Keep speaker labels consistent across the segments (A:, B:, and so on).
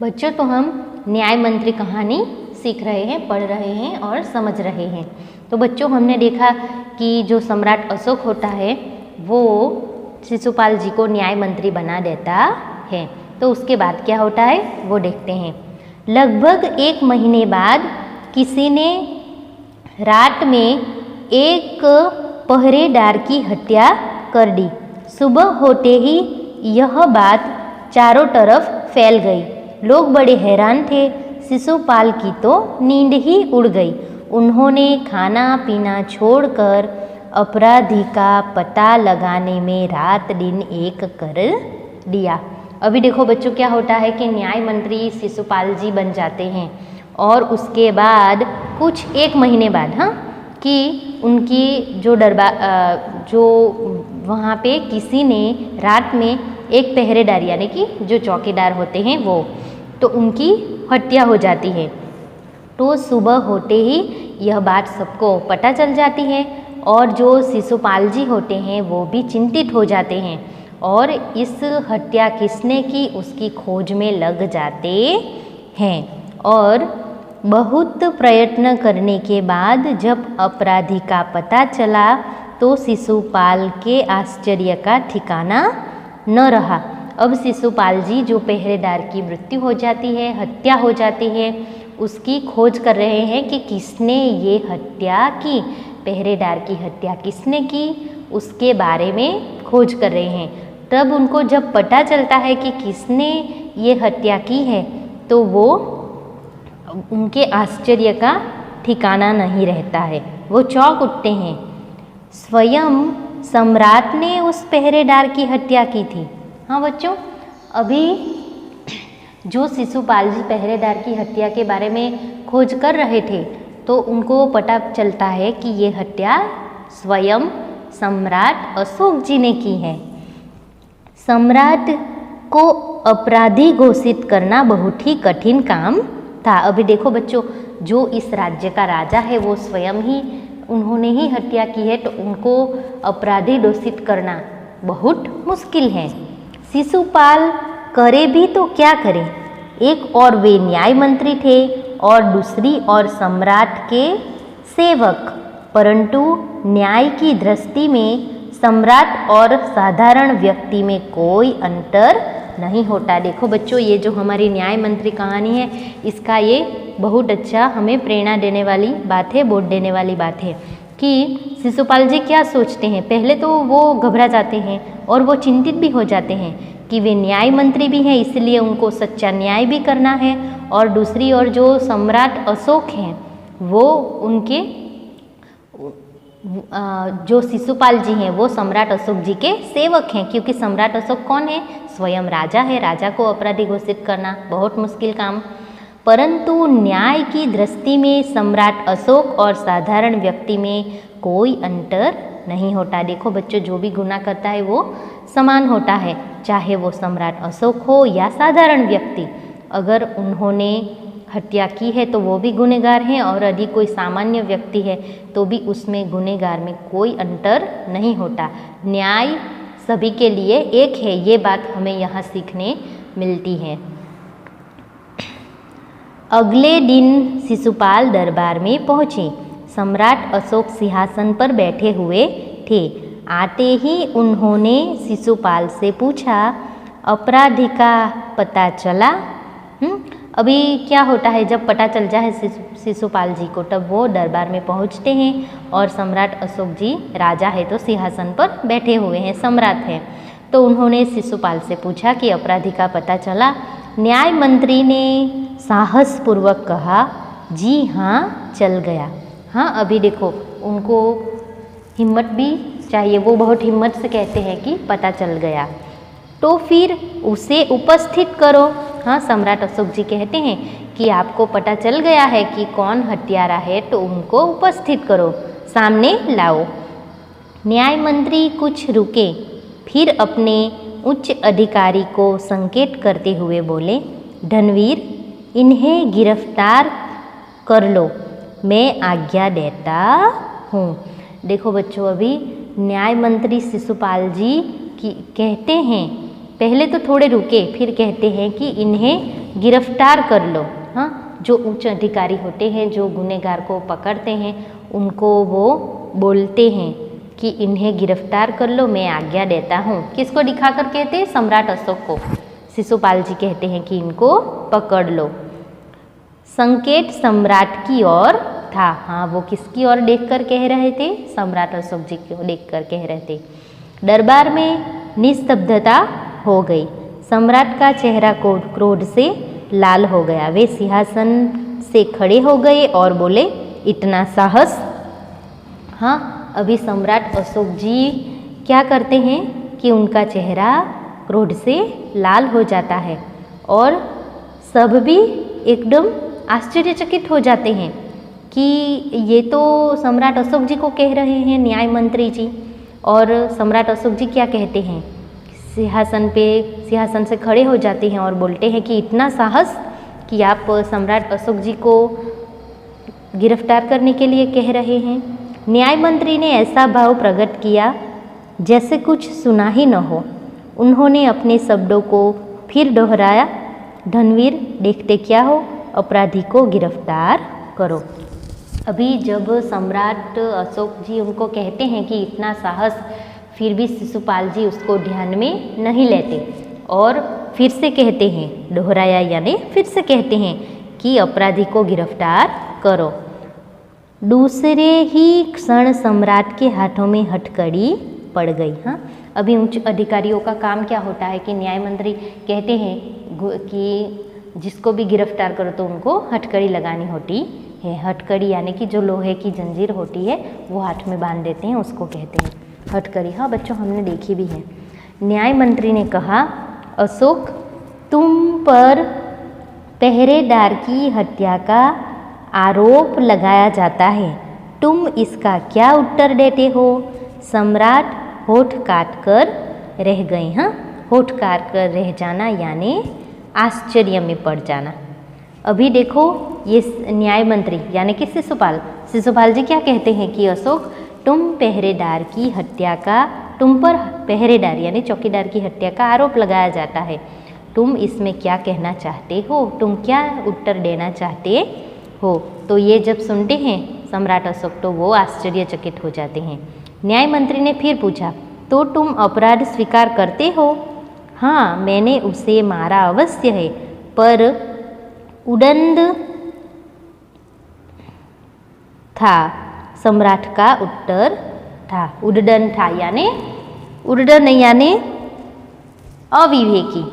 A: बच्चों, तो हम न्याय मंत्री कहानी सीख रहे हैं, पढ़ रहे हैं और समझ रहे हैं। तो बच्चों, हमने देखा कि जो सम्राट अशोक होता है वो शिशुपाल जी को न्याय मंत्री बना देता है। तो उसके बाद क्या होता है वो देखते हैं। लगभग 1 महीने बाद किसी ने रात में एक पहरेदार की हत्या कर दी। सुबह होते ही यह बात चारों तरफ फैल गई। लोग बड़े हैरान थे। शिशुपाल की तो नींद ही उड़ गई। उन्होंने खाना पीना छोड़कर अपराधी का पता लगाने में रात दिन एक कर दिया। अभी देखो बच्चों, क्या होता है कि न्याय मंत्री शिशुपाल जी बन जाते हैं और उसके बाद कुछ 1 महीने बाद कि उनकी जो वहाँ पे किसी ने रात में एक पहरेदार यानी कि जो चौकीदार होते हैं वो, तो उनकी हत्या हो जाती है। तो सुबह होते ही यह बात सबको पता चल जाती है और जो शिशुपाल जी होते हैं वो भी चिंतित हो जाते हैं और इस हत्या किसने की उसकी खोज में लग जाते हैं। और बहुत प्रयत्न करने के बाद जब अपराधी का पता चला तो शिशुपाल के आश्चर्य का ठिकाना न रहा। अब शिशुपाल जी जो पहरेदार की मृत्यु हो जाती है, हत्या हो जाती है, उसकी खोज कर रहे हैं कि किसने ये हत्या की, पहरेदार की हत्या किसने की, उसके बारे में खोज कर रहे हैं। तब उनको जब पता चलता है कि किसने ये हत्या की है तो वो उनके आश्चर्य का ठिकाना नहीं रहता है, वो चौंक उठते हैं। स्वयं सम्राट ने उस पहरेदार की हत्या की थी। हाँ बच्चों, अभी जो शिशुपाल जी पहरेदार की हत्या के बारे में खोज कर रहे थे तो उनको पता चलता है कि ये हत्या स्वयं सम्राट अशोक जी ने की है। सम्राट को अपराधी घोषित करना बहुत ही कठिन काम था। अभी देखो बच्चों, जो इस राज्य का राजा है वो स्वयं ही उन्होंने ही हत्या की है तो उनको अपराधी घोषित करना बहुत मुश्किल है। शिशुपाल करे भी तो क्या करे, एक और वे न्याय मंत्री थे और दूसरी और सम्राट के सेवक, परंतु न्याय की दृष्टि में सम्राट और साधारण व्यक्ति में कोई अंतर नहीं होता। देखो बच्चों, ये जो हमारी न्याय मंत्री कहानी है इसका ये बहुत अच्छा हमें प्रेरणा देने वाली बात है, बोध देने वाली बात है कि शिशुपाल जी क्या सोचते हैं। पहले तो वो घबरा जाते हैं और वो चिंतित भी हो जाते हैं कि वे न्याय मंत्री भी हैं, इसलिए उनको सच्चा न्याय भी करना है, और दूसरी ओर जो सम्राट अशोक हैं वो उनके जो शिशुपाल जी हैं वो सम्राट अशोक जी के सेवक हैं, क्योंकि सम्राट अशोक कौन है, स्वयं राजा है। राजा को अपराधी घोषित करना बहुत मुश्किल काम। परंतु न्याय की दृष्टि में सम्राट अशोक और साधारण व्यक्ति में कोई अंतर नहीं होता। देखो बच्चों, जो भी गुनाह करता है वो समान होता है, चाहे वो सम्राट अशोक हो या साधारण व्यक्ति। अगर उन्होंने हत्या की है तो वो भी गुनहगार हैं और यदि कोई सामान्य व्यक्ति है तो भी उसमें गुनहगार में कोई अंतर नहीं होता। न्याय सभी के लिए एक है, ये बात हमें यहाँ सीखने मिलती है। अगले दिन शिशुपाल दरबार में पहुँचे। सम्राट अशोक सिंहासन पर बैठे हुए थे। आते ही उन्होंने शिशुपाल से पूछा, अपराधी का पता चला? अभी क्या होता है, जब पता चल जाए शिशुपाल जी को तब वो दरबार में पहुंचते हैं और सम्राट अशोक जी राजा है तो सिंहासन पर बैठे हुए हैं, सम्राट हैं। तो उन्होंने शिशुपाल से पूछा कि अपराधी का पता चला? न्याय मंत्री ने साहसपूर्वक कहा, जी हाँ, चल गया। हाँ, अभी देखो उनको हिम्मत भी चाहिए, वो बहुत हिम्मत से कहते हैं कि पता चल गया। तो फिर उसे उपस्थित करो। हाँ, सम्राट अशोक जी कहते हैं कि आपको पता चल गया है कि कौन हत्यारा है तो उनको उपस्थित करो, सामने लाओ। न्याय मंत्री कुछ रुके, फिर अपने उच्च अधिकारी को संकेत करते हुए बोले, धनवीर, इन्हें गिरफ्तार कर लो, मैं आज्ञा देता हूँ। देखो बच्चों, अभी न्याय मंत्री शिशुपाल जी कहते हैं, पहले तो थोड़े रुके फिर कहते हैं कि इन्हें गिरफ्तार कर लो। हाँ, जो उच्च अधिकारी होते हैं, जो गुनहगार को पकड़ते हैं, उनको वो बोलते हैं कि इन्हें गिरफ्तार कर लो, मैं आज्ञा देता हूँ। किसको दिखाकर कहते हैं? सम्राट अशोक को। शिशुपाल जी कहते हैं कि इनको पकड़ लो। संकेत सम्राट की ओर था। हाँ, वो किसकी ओर देखकर कह रहे थे? सम्राट अशोक जी को देखकर कह रहे थे। दरबार में निस्तब्धता हो गई। सम्राट का चेहरा क्रोध से लाल हो गया। वे सिंहासन से खड़े हो गए और बोले, इतना साहस? हाँ, अभी सम्राट अशोक जी क्या करते हैं कि उनका चेहरा क्रोध से लाल हो जाता है और सब भी एकदम आश्चर्यचकित हो जाते हैं कि ये तो सम्राट अशोक जी को कह रहे हैं, न्याय मंत्री जी। और सम्राट अशोक जी क्या कहते हैं? सिंहासन से खड़े हो जाते हैं और बोलते हैं कि इतना साहस कि आप सम्राट अशोक जी को गिरफ्तार करने के लिए कह रहे हैं। न्याय मंत्री ने ऐसा भाव प्रकट किया जैसे कुछ सुना ही न हो। उन्होंने अपने शब्दों को फिर दोहराया, धनवीर, देखते क्या हो, अपराधी को गिरफ्तार करो। अभी जब सम्राट अशोक जी उनको कहते हैं कि इतना साहस, फिर भी शिशुपाल जी उसको ध्यान में नहीं लेते और फिर से कहते हैं, दोहराया यानी फिर से कहते हैं कि अपराधी को गिरफ्तार करो। दूसरे ही क्षण सम्राट के हाथों में हथकड़ी पड़ गई। हाँ, अभी उच्च अधिकारियों का काम क्या होता है कि न्याय मंत्री कहते हैं कि जिसको भी गिरफ्तार करो तो उनको हथकड़ी लगानी होती है। हथकड़ी यानी कि जो लोहे की जंजीर होती है वो हाथ में बांध देते हैं, उसको कहते हैं हथकड़ी। हाँ बच्चों, हमने देखी भी है। न्याय मंत्री ने कहा, अशोक, तुम पर पहरेदार की हत्या का आरोप लगाया जाता है, तुम इसका क्या उत्तर देते हो? सम्राट होठ काट कर रह गए। हाँ, होठ काट कर रह जाना यानी आश्चर्य में पड़ जाना। अभी देखो, ये न्याय मंत्री यानी कि शिशुपाल जी क्या कहते हैं कि अशोक, तुम पहरेदार की हत्या का, तुम पर पहरेदार यानी चौकीदार की हत्या का आरोप लगाया जाता है, तुम इसमें क्या कहना चाहते हो? तुम क्या उत्तर देना चाहते हो? तो ये जब सुनते हैं सम्राट अशोक तो वो आश्चर्यचकित हो जाते हैं। न्याय मंत्री ने फिर पूछा, तो तुम अपराध स्वीकार करते हो? हाँ, मैंने उसे मारा अवश्य है, पर उदंड था। सम्राट का उत्तर था। उद्दंड था यानी उद्दंड यानी अविवेकी।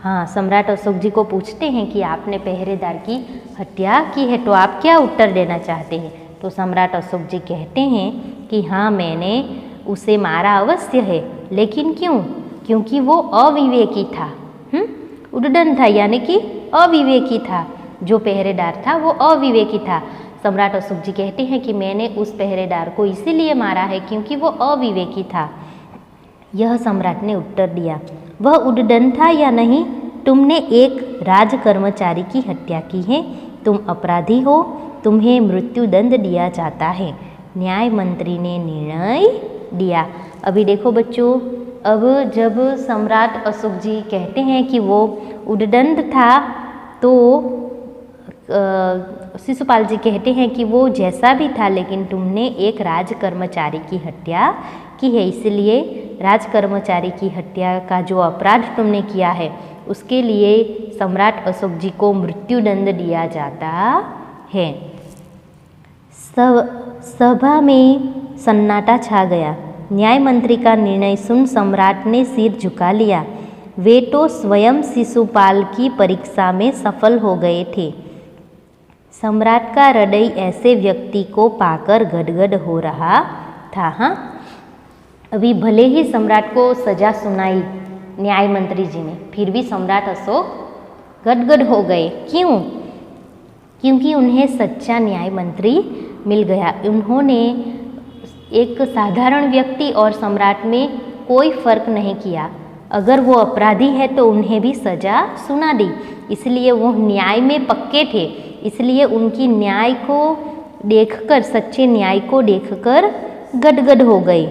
A: हाँ, सम्राट अशोक जी को पूछते हैं कि आपने पहरेदार की हत्या की है, तो आप क्या उत्तर देना चाहते हैं? तो सम्राट अशोक जी कहते हैं कि हाँ, मैंने उसे मारा अवश्य है, लेकिन क्यों? क्योंकि वो अविवेकी था। उद्दंड था यानी कि अविवेकी था। जो पहरेदार था वो अविवेकी था। सम्राट अशोक जी कहते हैं कि मैंने उस पहरेदार को इसीलिए मारा है क्योंकि वो अविवेकी था। यह सम्राट ने उत्तर दिया। वह उद्दंड था या नहीं? तुमने एक राजकर्मचारी की हत्या की है, तुम अपराधी हो, तुम्हें मृत्युदंड दिया जाता है। न्याय मंत्री ने निर्णय दिया। अभी देखो बच्चों, अब जब सम्राट अशोक जी कहते हैं कि वो उद्दंड था, तो शिशुपाल जी कहते हैं कि वो जैसा भी था, लेकिन तुमने एक राजकर्मचारी की हत्या की है, इसलिए राजकर्मचारी की हत्या का जो अपराध तुमने किया है उसके लिए सम्राट अशोक जी को मृत्युदंड दिया जाता है। सभा में सन्नाटा छा गया। न्याय मंत्री का निर्णय सुन सम्राट ने सिर झुका लिया। वे तो स्वयं शिशुपाल की परीक्षा में सफल हो गए थे। सम्राट का हृदय ऐसे व्यक्ति को पाकर गदगद हो रहा था। हाँ, अभी भले ही सम्राट को सजा सुनाई न्याय मंत्री जी ने, फिर भी सम्राट अशोक गदगद हो गए। क्यों? क्योंकि उन्हें सच्चा न्याय मंत्री मिल गया। उन्होंने एक साधारण व्यक्ति और सम्राट में कोई फर्क नहीं किया। अगर वो अपराधी है तो उन्हें भी सजा सुना दी। इसलिए वो न्याय में पक्के थे। इसलिए उनकी न्याय को देखकर, सच्चे न्याय को देखकर गदगद हो गए।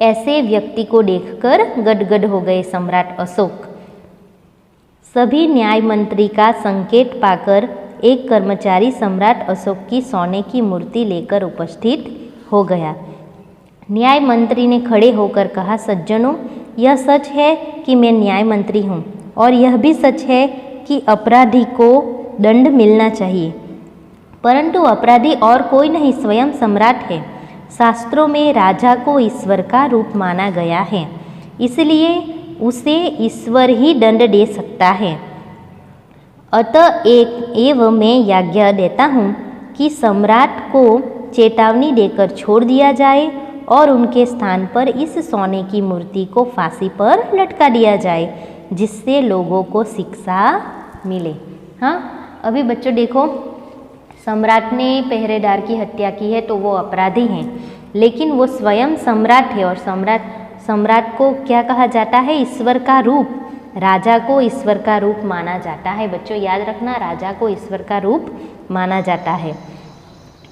A: ऐसे व्यक्ति को देखकर गदगद हो गए सम्राट अशोक। सभी न्याय मंत्री का संकेत पाकर एक कर्मचारी सम्राट अशोक की सोने की मूर्ति लेकर उपस्थित हो गया। न्याय मंत्री ने खड़े होकर कहा, सज्जनों, यह सच है कि मैं न्याय मंत्री हूँ और यह भी सच है कि अपराधी को दंड मिलना चाहिए, परंतु अपराधी और कोई नहीं, स्वयं सम्राट है। शास्त्रों में राजा को ईश्वर का रूप माना गया है, इसलिए उसे ईश्वर ही दंड दे सकता है। अतः एवं मैं आज्ञा देता हूँ कि सम्राट को चेतावनी देकर छोड़ दिया जाए और उनके स्थान पर इस सोने की मूर्ति को फांसी पर लटका दिया जाए, जिससे लोगों को शिक्षा मिले। हाँ, अभी बच्चों देखो, सम्राट ने पहरेदार की हत्या की है तो वो अपराधी हैं, लेकिन वो स्वयं सम्राट है और सम्राट को क्या कहा जाता है? ईश्वर का रूप। राजा को ईश्वर का रूप माना जाता है। बच्चों याद रखना, राजा को ईश्वर का रूप माना जाता है।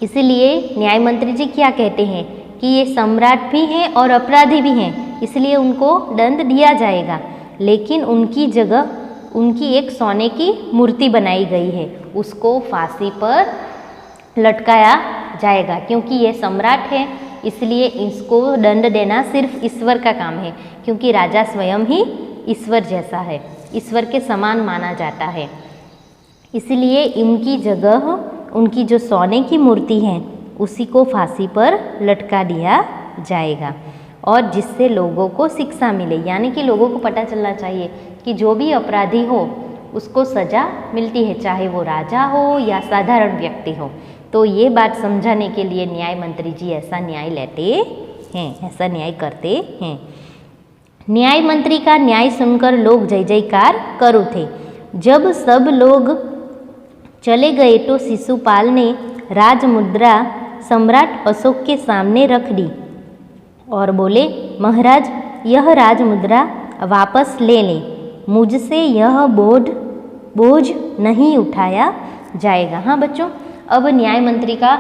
A: इसलिए न्याय मंत्री जी क्या कहते हैं कि ये सम्राट भी हैं और अपराधी भी हैं, इसलिए उनको दंड दिया जाएगा, लेकिन उनकी जगह उनकी एक सोने की मूर्ति बनाई गई है, उसको फांसी पर लटकाया जाएगा। क्योंकि ये सम्राट है, इसलिए इसको दंड देना सिर्फ ईश्वर का काम है, क्योंकि राजा स्वयं ही ईश्वर जैसा है, ईश्वर के समान माना जाता है। इसलिए इनकी जगह उनकी जो सोने की मूर्ति है उसी को फांसी पर लटका दिया जाएगा, और जिससे लोगों को शिक्षा मिले, यानी कि लोगों को पता चलना चाहिए कि जो भी अपराधी हो उसको सज़ा मिलती है, चाहे वो राजा हो या साधारण व्यक्ति हो। तो ये बात समझाने के लिए न्याय मंत्री जी ऐसा न्याय लेते हैं, ऐसा न्याय करते हैं। न्याय मंत्री का न्याय सुनकर लोग जय जयकार कर उठे। जब सब लोग चले गए तो शिशुपाल ने राजमुद्रा सम्राट अशोक के सामने रख दी और बोले, महाराज, यह राजमुद्रा वापस ले लें, मुझसे यह बोझ नहीं उठाया जाएगा। हाँ बच्चों, अब न्याय मंत्री का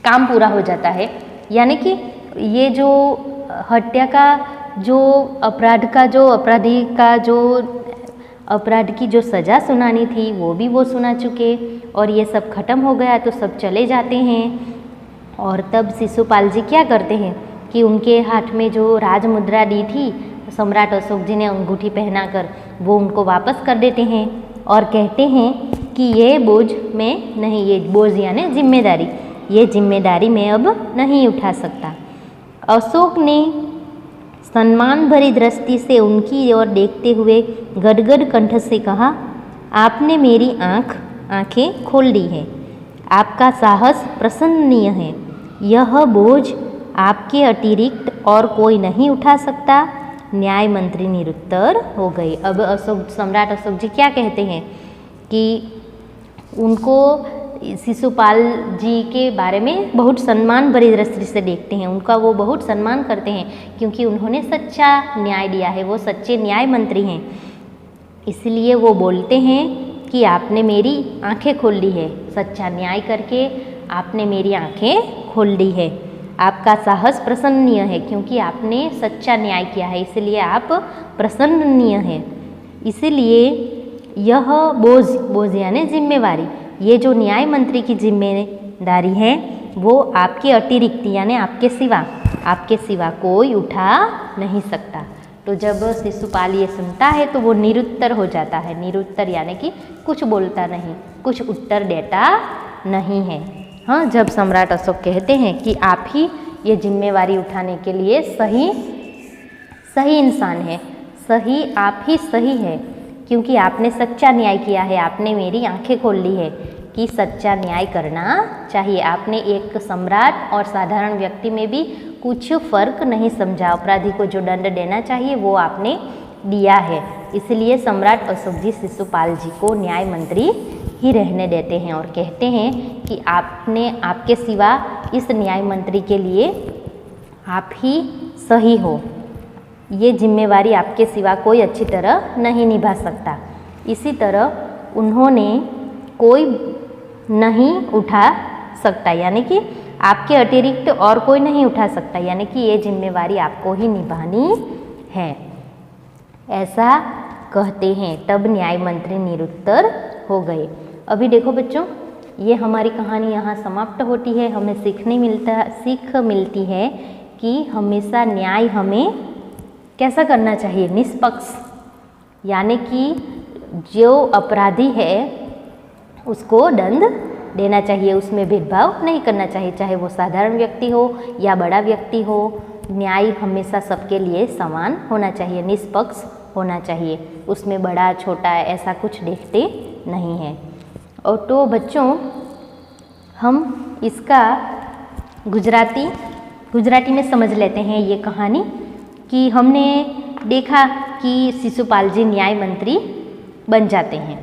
A: काम पूरा हो जाता है, यानी कि ये जो हत्या का जो अपराध की जो सज़ा सुनानी थी वो भी वो सुना चुके, और ये सब खत्म हो गया तो सब चले जाते हैं। और तब शिशुपाल जी क्या करते हैं कि उनके हाथ में जो राजमुद्रा दी थी सम्राट अशोक जी ने अंगूठी पहनाकर, वो उनको वापस कर देते हैं और कहते हैं कि ये बोझ में नहीं, ये बोझ यानी जिम्मेदारी, ये जिम्मेदारी मैं अब नहीं उठा सकता। अशोक ने सम्मान भरी दृष्टि से उनकी ओर देखते हुए गदगद कंठ से कहा, आपने मेरी आंखें खोल दी है, आपका साहस प्रशंसनीय है, यह बोझ आपके अतिरिक्त और कोई नहीं उठा सकता। न्याय मंत्री निरुत्तर हो गए। अब सम्राट अशोक जी क्या कहते हैं कि उनको शिशुपाल जी के बारे में बहुत सम्मान भरी दृष्टि से देखते हैं, उनका वो बहुत सम्मान करते हैं, क्योंकि उन्होंने सच्चा न्याय दिया है, वो सच्चे न्याय मंत्री हैं। इसलिए वो बोलते हैं कि आपने मेरी आंखें खोल दी है, सच्चा न्याय करके आपने मेरी आंखें खोल दी है, आपका साहस प्रशंसनीय है, क्योंकि आपने सच्चा न्याय किया है, इसलिए आप प्रशंसनीय हैं। इसलिए यह बोझ यानी जिम्मेवारी, ये जो न्याय मंत्री की जिम्मेदारी है वो आपके अतिरिक्त यानी आपके सिवा कोई उठा नहीं सकता। तो जब शिशुपाल ये सुनता है तो वो निरुत्तर हो जाता है। निरुत्तर यानी कि कुछ बोलता नहीं, कुछ उत्तर देता नहीं है। हाँ, जब सम्राट अशोक कहते हैं कि आप ही ये जिम्मेवारी उठाने के लिए सही इंसान है, सही आप ही सही है, क्योंकि आपने सच्चा न्याय किया है, आपने मेरी आंखें खोल ली है कि सच्चा न्याय करना चाहिए। आपने एक सम्राट और साधारण व्यक्ति में भी कुछ फर्क नहीं समझा, अपराधी को जो दंड देना चाहिए वो आपने दिया है। इसलिए सम्राट अशोक जी शिशुपाल जी को न्याय मंत्री ही रहने देते हैं और कहते हैं कि आपके सिवा इस न्याय मंत्री के लिए आप ही सही हो, ये जिम्मेवारी आपके सिवा कोई अच्छी तरह नहीं निभा सकता। इसी तरह उन्होंने कोई नहीं उठा सकता, यानी कि आपके अतिरिक्त और कोई नहीं उठा सकता, यानी कि ये जिम्मेवारी आपको ही निभानी है। ऐसा कहते हैं। तब न्याय मंत्री निरुत्तर हो गए। अभी देखो बच्चों, ये हमारी कहानी यहाँ समाप्त होती है। हमें सीख मिलती है कि हमेशा न्याय हमें कैसा करना चाहिए, निष्पक्ष, यानी कि जो अपराधी है उसको दंड देना चाहिए, उसमें भेदभाव नहीं करना चाहिए, चाहे वो साधारण व्यक्ति हो या बड़ा व्यक्ति हो। न्याय हमेशा सबके लिए समान होना चाहिए, निष्पक्ष होना चाहिए, उसमें बड़ा छोटा ऐसा कुछ देखते नहीं है। और तो बच्चों, हम इसका गुजराती में समझ लेते हैं ये कहानी कि हमने देखा कि शिशुपाल जी न्याय मंत्री बन जाते हैं।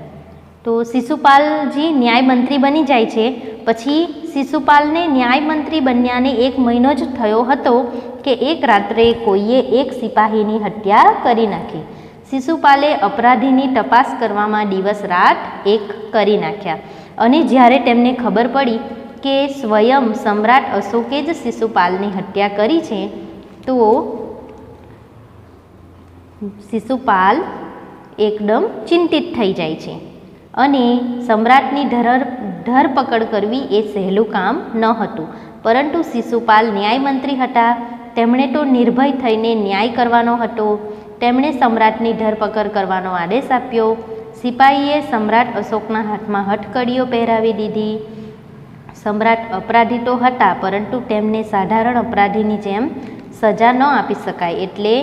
A: तो शिशुपाल जी न्याय मंत्री बनी जाय छे। पछी शिशुपालने न्याय मंत्री बन्याने 1 महीनो ज थयो हतो के एक रात्रे कोईए एक सिपाहीनी हत्या करी नाखी। शिशुपाले अपराधीनी तपास करवामां दिवस रात एक करी नाख्या अने ज्यारे तेमने खबर पड़ी के स्वयं सम्राट अशोके ज शिशुपालनी हत्या करी छे तो शिशुपाल एकदम चिंतित थई जाय छे अने सम्राटनी धरपकड़ करवी ए सहेलुं काम न हतुं। परंतु शिशुपाल न्यायमंत्री हता, तेमणे तो निर्भय थईने न्याय करवानो हतो। तेमणे सम्राटनी धरपकड़ करवानो आदेश आप्यो। सिपाहीए सम्राट अशोकना हाथमां हथकड़ीओ पहेरावी दीधी। सम्राट अपराधी तो हता, परंतु तेमने साधारण अपराधीनी जेम सजा न आपी शकाय, एटले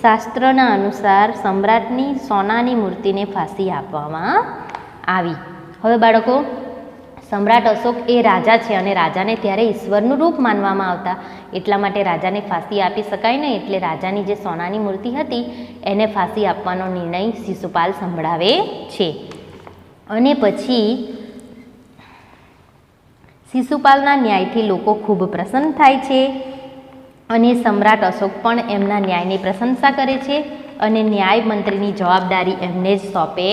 A: शास्त्रना अनुसार सम्राटनी सोनानी मूर्तिने फांसी आपवामां आवी। हवे बाळको, सम्राट अशोक ए राजा छे अने राजाने त्यारे ईश्वरनुं रूप मानवामां आवता, एटला माटे राजाने फांसी आपी शकाय नहीं, एटले राजानी जे सोनानी मूर्ति हती एने फांसी आपवानो निर्णय शिशुपाल संभळावे छे। अने पछी शिशुपालना न्यायथी लोको खूब प्रसन्न थाय छे अने सम्राट अशोक पण एमना न्यायनी प्रशंसा करे छे अने न्याय मंत्रीनी जवाबदारी एમને જ સોંપે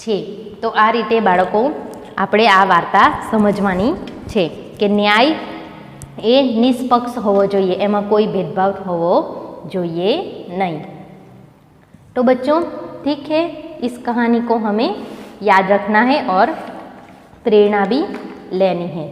A: છે। तो आ रीते बाळको આપણે આ વાર્તા સમજવાની છે કે ન્યાય એ નિષ્પક્ષ હોવો જોઈએ, એમાં કોઈ ભેદભાવ હોવો જોઈએ नहीं। तो बच्चों ठीक है, इस कहानी को हमें याद रखना है और प्रेरणा भी लेनी है।